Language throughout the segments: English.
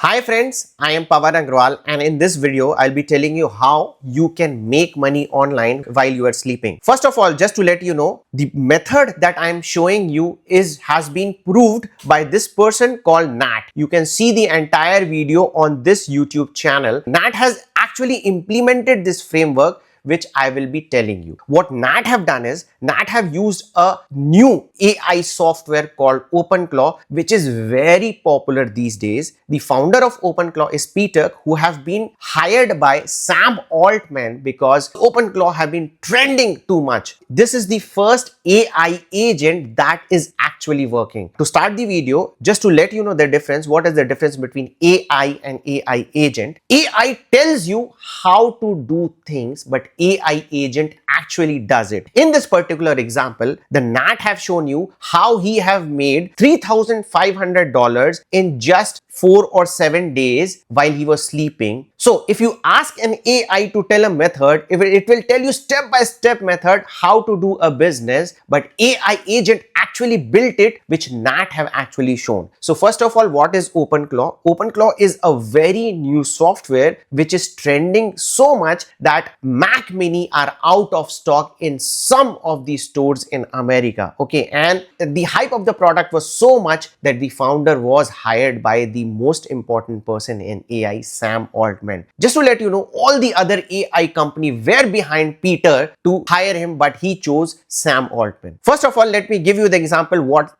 Hi friends, I am Pawan Agrawal and in this video I'll be telling you how you can make money online while you are sleeping. First of all, just to let you know, the method that I am showing you has been proved by this person called Nat. You can see the entire video on this YouTube channel. Nat has actually implemented this framework which I will be telling you. What Nat have done is, Nat have used a new AI software called OpenClaw, which is very popular these days. The founder of OpenClaw is Peter, who have been hired by Sam Altman because OpenClaw have been trending too much. This is the first AI agent that is actually working. To start the video, just to let you know the difference, what is the difference between AI and AI agent? AI tells you how to do things, but AI agent actually does it. In this particular example, the Nat have shown you how he have made $3,500 in just 4 or 7 days while he was sleeping. So if you ask an AI to tell a method, it will tell you step-by-step method how to do a business, but AI agent actually built it, which Nat have actually shown. So first of all, what is OpenClaw? OpenClaw is a very new software which is trending so much that Mac Mini are out of stock in some of the stores in America. Okay, and the hype of the product was so much that the founder was hired by the most important person in AI, Sam Altman. Just to let you know, all the other AI company were behind Peter to hire him, but he chose Sam Altman. First of all, let me give you the example what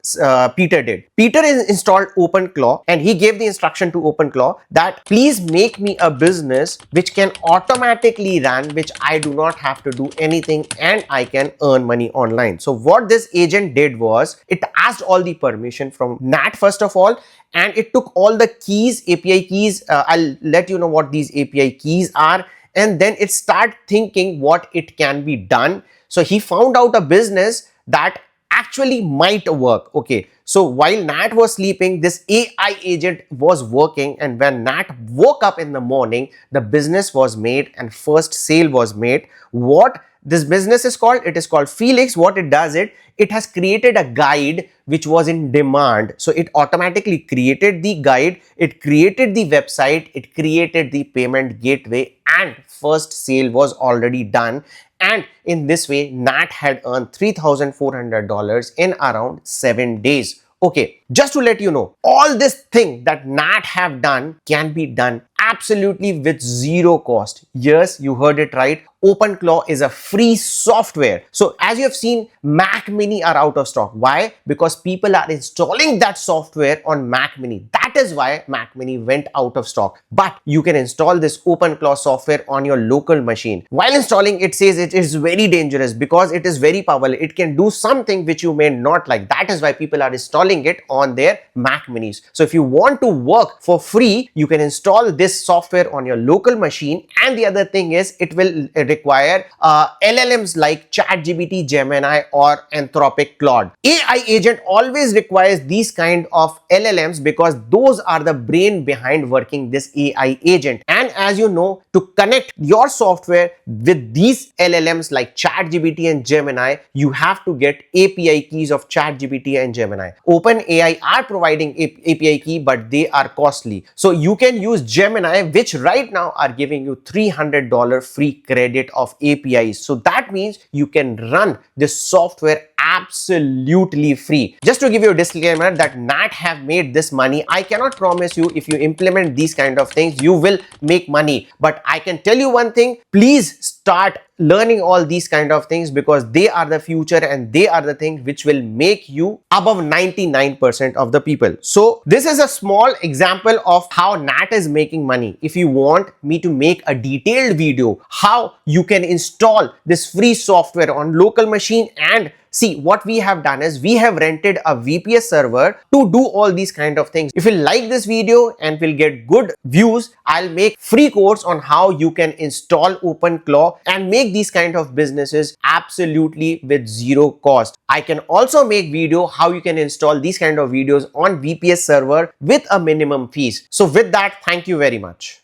Peter did. Peter installed OpenClaw and he gave the instruction to OpenClaw that please make me a business which can automatically run, which I do not have to do anything and I can earn money online. So what this agent did was, it asked all the permission from Nat first of all, and it took all the keys, API keys. I'll let you know what these API keys are, and then it started thinking what it can be done. So he found out a business that actually might work. Okay, so while Nat was sleeping, this AI agent was working, and when Nat woke up in the morning, the business was made and first sale was made. What this business is called? It is called Felix. What it does, it has created a guide which was in demand. So it automatically created the guide, it created the website, it created the payment gateway, and first sale was already done. And in this way, Nat had earned $3,400 in around 7 days. Okay, just to let you know, all this thing that Nat have done can be done absolutely with zero cost. Yes, you heard it right. OpenClaw is a free software. So as you have seen, Mac Mini are out of stock. Why? Because people are installing that software on Mac Mini. That is why Mac Mini went out of stock. But you can install this OpenClaw software on your local machine. While installing, it says it is very dangerous because it is very powerful. It can do something which you may not like. That is why people are installing it on their Mac Minis. So if you want to work for free, you can install this software on your local machine. And the other thing is, it will require LLMs like ChatGPT, Gemini, or Anthropic Claude. AI agent always requires these kind of LLMs because those are the brain behind working this AI agent. And as you know, to connect your software with these LLMs like ChatGPT and Gemini, you have to get API keys of ChatGPT and Gemini. OpenAI are providing API key, but they are costly. So you can use Gemini, which right now are giving you $300 free credit of APIs. So that means you can run this software absolutely free. Just to give you a disclaimer that Nat have made this money, I cannot promise you if you implement these kind of things, you will make money. But I can tell you one thing, please start learning all these kind of things because they are the future and they are the things which will make you above 99% of the people. So this is a small example of how Nat is making money. If you want me to make a detailed video how you can install this free software on local machine, and see, what we have done is we have rented a VPS server to do all these kind of things. If you like this video and will get good views, I'll make free course on how you can install OpenClaw and make these kind of businesses absolutely with zero cost. I can also make video how you can install these kind of videos on VPS server with a minimum fees. So with that, thank you very much.